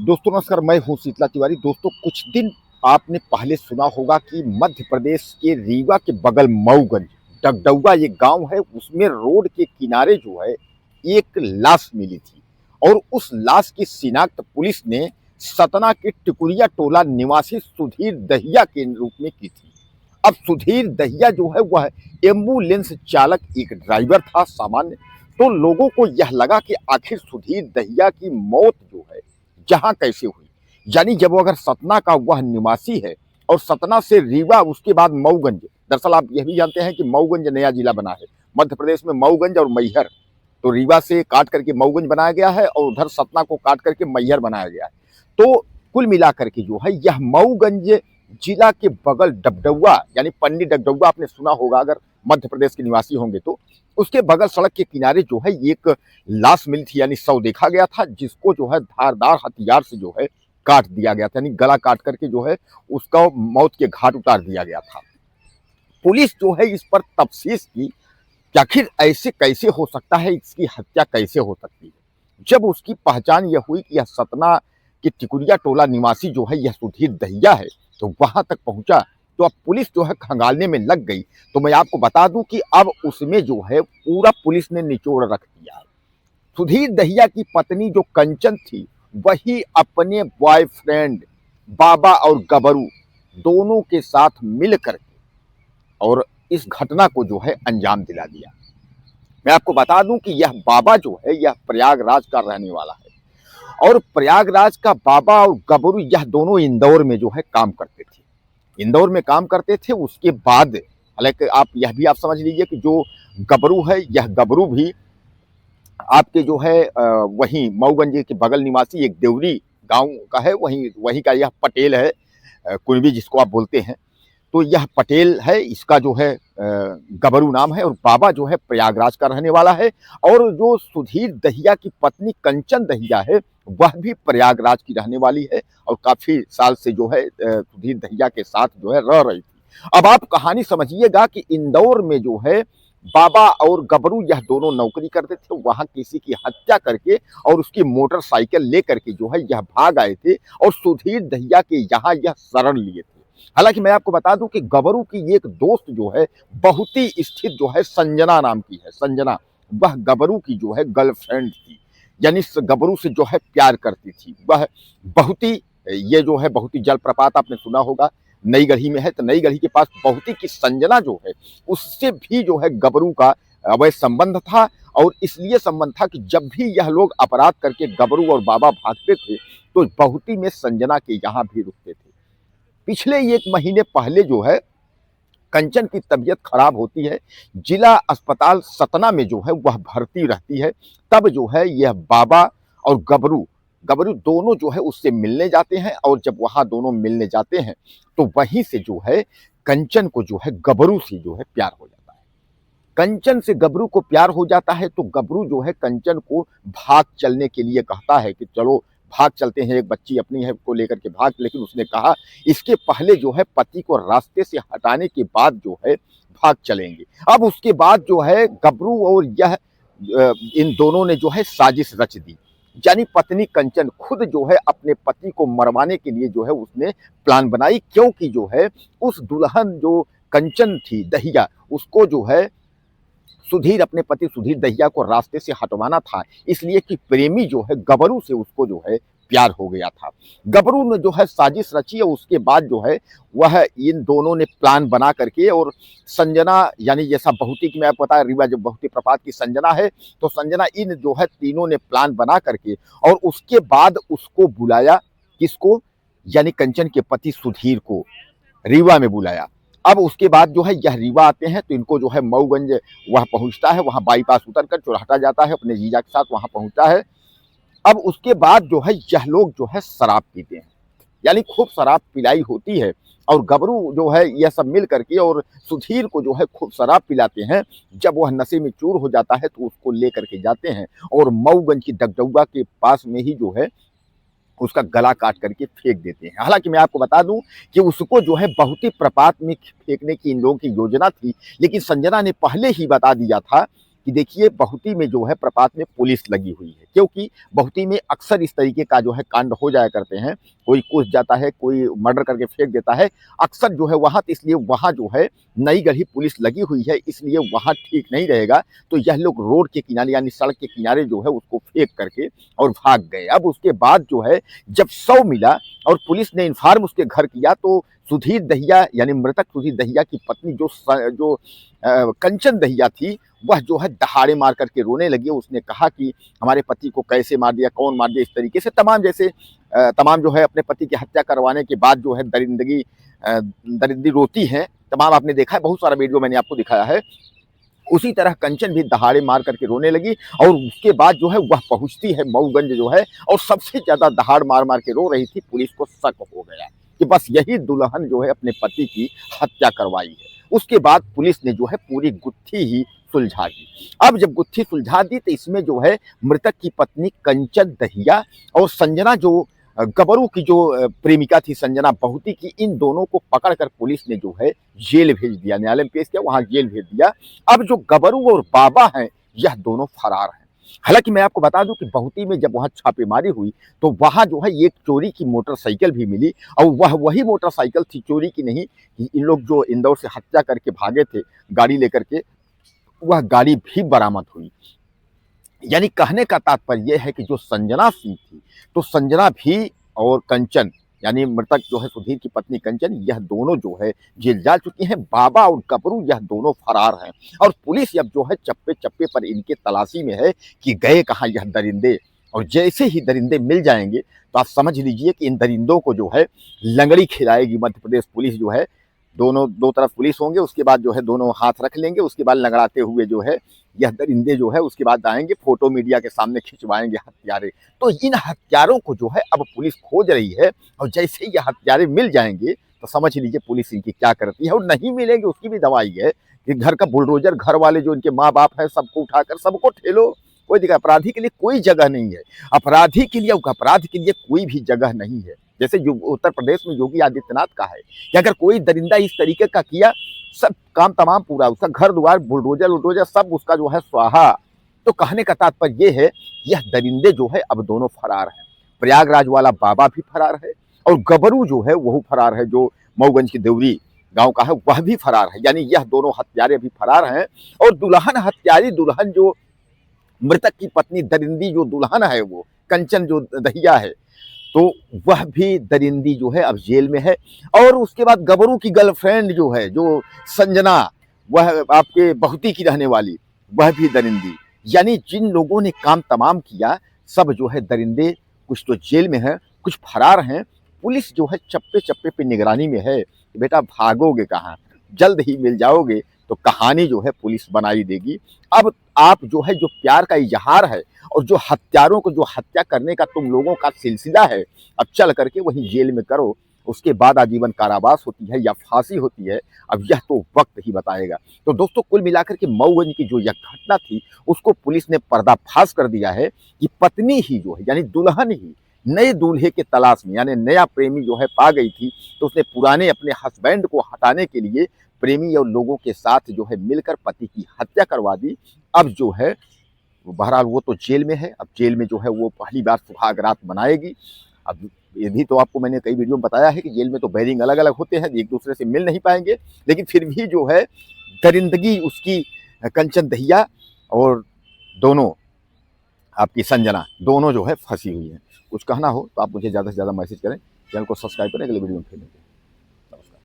दोस्तों नमस्कार, मैं हूं शीतला तिवारी। दोस्तों कुछ दिन आपने पहले सुना होगा कि मध्य प्रदेश के रीवा के बगल मऊगंज डगडुआ ये गांव है, उसमें रोड के किनारे जो है एक लाश मिली थी। और उस लाश की शिनाख्त पुलिस ने सतना के टिकुरिया टोला निवासी सुधीर दहिया के रूप में की थी। अब सुधीर दहिया जो है वह एम्बुलेंस चालक एक ड्राइवर था सामान्य। तो लोगों को यह लगा कि आखिर सुधीर दहिया की मौत जो है जहां कैसे हुई, यानी जब वो अगर सतना का वह निवासी है और सतना से रीवा उसके बाद मऊगंज, दरअसल आप यह भी जानते हैं कि मऊगंज नया जिला बना है मध्य प्रदेश में, मऊगंज और मैहर। तो रीवा से काट करके मऊगंज बनाया गया है और उधर सतना को काट करके मैहर बनाया गया है। तो कुल मिलाकर के जो है यह मऊगंज जिला के बगल डगडुआ, यानी पन्नी डगडुआ आपने सुना होगा अगर मध्य प्रदेश के निवासी होंगे तो, उसके बगल सड़क के किनारे जो है एक लाश मिली थी, यानी शव देखा गया था, जिसको जो है धारदार हथियार से जो है काट दिया गया था, यानी गला काट करके जो है उसका मौत के घाट उतार दिया गया था। पुलिस जो है इस पर तफ्तीश की कि आखिर ऐसे कैसे हो सकता है, इसकी हत्या कैसे हो सकती है। जब उसकी पहचान यह हुई कि यह सतना के टिकुरिया टोला निवासी जो है यह सुधीर दहिया है, तो वहां तक पहुंचा। तो अब पुलिस जो है खंगालने में लग गई। तो मैं आपको बता दूं कि अब उसमें जो है पूरा पुलिस ने निचोड़ रख दिया है। सुधीर दहिया की पत्नी जो कंचन थी, वही अपने बॉयफ्रेंड बाबा और गबरू दोनों के साथ मिलकर और इस घटना को जो है अंजाम दिला दिया। मैं आपको बता दूं कि यह बाबा जो है यह प्रयागराज का रहने वाला है और प्रयागराज का बाबा और गबरू यह दोनों इंदौर में जो है काम करते थे। इंदौर में काम करते थे। उसके बाद हालांकि आप यह भी आप समझ लीजिए कि जो गबरू है, यह गबरू भी आपके जो है वहीं मऊगंज के बगल निवासी एक देवरी गांव का है, वहीं का यह पटेल है, कुणबी जिसको आप बोलते हैं। तो यह पटेल है, इसका जो है गबरू नाम है, और बाबा जो है प्रयागराज का रहने वाला है। और जो सुधीर दहिया की पत्नी कंचन दहिया है, वह भी प्रयागराज की रहने वाली है और काफी साल से जो है सुधीर दहिया के साथ जो है रह रही थी। अब आप कहानी समझिएगा कि इंदौर में जो है बाबा और गबरू यह दोनों नौकरी करते थे, वहां किसी की हत्या करके और उसकी मोटरसाइकिल लेकर के जो है यह भाग आए थे और सुधीर दहिया के यहाँ यह शरण लिए थे। हालांकि मैं आपको बता दूं कि गबरू की एक दोस्त जो है बहुत ही स्थित जो है संजना नाम की है, संजना, वह गबरू की जो है गर्लफ्रेंड थी, यानी गबरू से जो है प्यार करती थी। वह बहुत ही, ये जो है बहुत ही जलप्रपात आपने सुना होगा, नई गढ़ी में है, तो नई गढ़ी के पास बहुत ही की संजना जो है उससे भी जो है गबरू का अवैध संबंध था। और इसलिए संबंध था कि जब भी यह लोग अपराध करके गबरू और बाबा भागते थे तो बहुती में संजना के यहाँ भी रुकते थे। पिछले एक महीने पहले जो है कंचन की तबीयत खराब होती है, जिला अस्पताल सतना में जो है वह भर्ती रहती है। तब जो है यह बाबा और गबरू गबरू दोनों जो है उससे मिलने जाते हैं, और जब वहां दोनों मिलने जाते हैं तो वहीं से जो है कंचन को जो है गबरू से जो है प्यार हो जाता है। कंचन से गबरू को प्यार हो जाता है तो गबरू जो है कंचन को भाग चलने के लिए कहता है कि चलो भाग चलते हैं, एक बच्ची अपनी है को लेकर के भाग। लेकिन उसने कहा इसके पहले जो है पति को रास्ते से हटाने के बाद जो है भाग चलेंगे। अब उसके बाद जो है गबरू और यह इन दोनों ने जो है साजिश रच दी, यानी पत्नी कंचन खुद जो है अपने पति को मरवाने के लिए जो है उसने प्लान बनाई, क्योंकि जो है उस दुल्हन जो कंचन थी दहिया, उसको जो है सुधीर अपने पति सुधीर दहिया को रास्ते से हटवाना था, इसलिए कि प्रेमी जो है गबरू से उसको जो है प्यार हो गया था। गबरू ने जो है साजिश रची और उसके बाद जो है वह इन दोनों ने प्लान बना करके, और संजना यानी जैसा बहुती की मैं आपको बताया रीवा जो बहुती प्रपात की संजना है, तो संजना इन जो है तीनों ने प्लान बना करके और उसके बाद उसको बुलाया, किसको, यानी कंचन के पति सुधीर को रीवा में बुलाया। अब उसके बाद जो है यह रीवा आते हैं तो इनको जो है मऊगंज वह पहुंचता है, वहां बाईपास उतर कर चौराहा जाता है, अपने जीजा के साथ वहां पहुंचता है। अब उसके बाद जो है यह लोग जो है शराब पीते हैं, यानी खूब शराब पिलाई होती है, और गबरू जो है यह सब मिल करके और सुधीर को जो है खूब शराब पिलाते हैं। जब वह नशे में चूर हो जाता है तो उसको लेकर के जाते हैं और मऊगंज की डगडुआ के पास में ही जो है उसका गला काट करके फेंक देते हैं। हालांकि मैं आपको बता दूं कि उसको जो है बहुत ही प्रपात में फेंकने की इन लोगों की योजना थी, लेकिन संजना ने पहले ही बता दिया था कि देखिए बहुती में जो है प्रपात में पुलिस लगी हुई है, क्योंकि बहुती में अक्सर इस तरीके का जो है कांड हो जाया करते हैं। कोई कूद जाता है, कोई मर्डर करके फेंक देता है, अक्सर जो है वहाँ, तो इसलिए वहाँ जो है नई गढ़ी पुलिस लगी हुई है, इसलिए वहाँ ठीक नहीं रहेगा। तो यह लोग रोड के किनारे यानी सड़क के किनारे जो है उसको फेंक करके और भाग गए। अब उसके बाद जो है जब शव मिला और पुलिस ने इन्फॉर्म उसके घर किया, तो सुधीर दहिया यानी मृतक सुधीर दहिया की पत्नी जो कंचन दहिया थी, वह जो है दहाड़े मार करके रोने लगी। उसने कहा कि हमारे पति को कैसे मार दिया, कौन मार दिया, इस तरीके से तमाम जो है अपने पति की हत्या करवाने के बाद जो है दरिंदी रोती हैं, तमाम आपने देखा है, बहुत सारा वीडियो मैंने आपको दिखाया है। उसी तरह कंचन भी दहाड़े मार करके रोने लगी और उसके बाद जो है वह पहुंचती है मऊगंज जो है, और सबसे ज्यादा दहाड़ मार मार के रो रही थी। पुलिस को शक हो गया कि बस यही दुल्हन जो है अपने पति की हत्या करवाई है। उसके बाद पुलिस ने जो है पूरी गुत्थी ही सुलझा दी। अब जब गुत्थी सुलझा दी तो इसमें जो है मृतक की पत्नी कंचन दहिया और संजना जो गबरू की जो प्रेमिका थी संजना बहुती की, इन दोनों को पकड़कर पुलिस ने जो है जेल भेज दिया, न्यायालय में पेश किया, वहां जेल भेज दिया। अब जो गबरू और बाबा हैं यह दोनों फरार हैं। हालांकि मैं आपको बता दूं कि बहुती में जब वहां छापेमारी हुई तो वहां जो है एक चोरी की मोटरसाइकिल भी मिली, और वह वही मोटरसाइकिल थी, चोरी की नहीं। इन लोग जो इंदौर से हत्या करके भागे थे गाड़ी लेकर के, वह गाड़ी भी बरामद हुई। यानी कहने का तात्पर्य यह है कि जो संजना सिंह थी, तो संजना भी और कंचन यानी मृतक जो है सुधीर की पत्नी कंचन, यह दोनों जो है जेल जा चुकी हैं। बाबा और गबरू यह दोनों फरार हैं, और पुलिस अब जो है चप्पे चप्पे पर इनके तलाशी में है कि गए कहाँ यह दरिंदे। और जैसे ही दरिंदे मिल जाएंगे तो आप समझ लीजिए कि इन दरिंदों को जो है लंगड़ी खिलाएगी मध्य प्रदेश पुलिस जो है। दोनों दो तरफ पुलिस होंगे, उसके बाद जो है दोनों हाथ रख लेंगे, उसके बाद लंगड़ाते हुए जो है यह दरिंदे जो है उसके बाद आएंगे, फोटो मीडिया के सामने खिंचवाएंगे हत्यारे। तो इन हत्यारों को जो है अब पुलिस खोज रही है, और जैसे ही यह हत्यारे मिल जाएंगे तो समझ लीजिए पुलिस इनकी क्या करती है। और नहीं मिलेंगे उसकी भी दवाई है कि घर का बुलडोजर, घर वाले जो इनके माँ बाप हैं, सबको उठाकर सबको ठेलो। कोई दिक्कत, अपराधी के लिए कोई जगह नहीं है, अपराधी के लिए अपराध के लिए कोई भी जगह नहीं है। जैसे उत्तर प्रदेश में योगी आदित्यनाथ का है कि अगर कोई दरिंदा इस तरीके का किया, सब काम तमाम पूरा, उसका घर द्वार बुलडोजर सब उसका जो है स्वाहा। तो कहने का तात्पर्य ये है, यह दरिंदे जो है अब दोनों फरार हैं। प्रयागराज वाला बाबा भी फरार है, और गबरू जो है वह फरार है, जो मऊगंज की देवरी गांव का है, वह भी फरार है। यानी यह दोनों हत्यारे भी फरार हैं। और दुल्हन हत्यारी दुल्हन जो मृतक की पत्नी दरिंदी जो दुल्हन है, वो कंचन जो दहिया है, तो वह भी दरिंदी जो है अब जेल में है। और उसके बाद गबरू की गर्लफ्रेंड जो है, जो संजना, वह आपके बहुती की रहने वाली, वह भी दरिंदी। यानी जिन लोगों ने काम तमाम किया सब जो है दरिंदे, कुछ तो जेल में है, कुछ फरार हैं। पुलिस जो है चप्पे चप्पे पे निगरानी में है कि बेटा भागोगे कहाँ, जल्द ही मिल जाओगे। तो कहानी जो है पुलिस बनाई देगी। अब आप जो है जो प्यार का इजहार है, और जो हत्यारों को जो हत्या करने का तुम लोगों का सिलसिला है, अब चल करके वहीं जेल में करो। उसके बाद आजीवन कारावास होती है या फांसी होती है, अब यह तो वक्त ही बताएगा। तो दोस्तों कुल मिलाकर के मऊगंज की जो यह घटना थी, उसको पुलिस ने पर्दाफाश कर दिया है कि पत्नी ही जो है यानी दुल्हन ही नए दूल्हे के तलाश में, यानी नया प्रेमी जो है पा गई थी, तो उसने पुराने अपने हस्बैंड को हटाने के लिए प्रेमी और लोगों के साथ जो है मिलकर पति की हत्या करवा दी। अब जो है बहरहाल वो तो जेल में है, अब जेल में जो है वो पहली बार सुहाग रात मनाएगी। अब ये भी तो आपको मैंने कई वीडियो में बताया है कि जेल में तो बैरिंग अलग अलग होते हैं, एक दूसरे से मिल नहीं पाएंगे, लेकिन फिर भी जो है दरिंदगी उसकी कंचन दहिया और दोनों आपकी संजना, दोनों जो है फंसी हुई है। कुछ कहना हो तो आप मुझे ज़्यादा से ज़्यादा मैसेज करें, चैनल को सब्सक्राइब करें, अगले वीडियो में फिर मिलते हैं।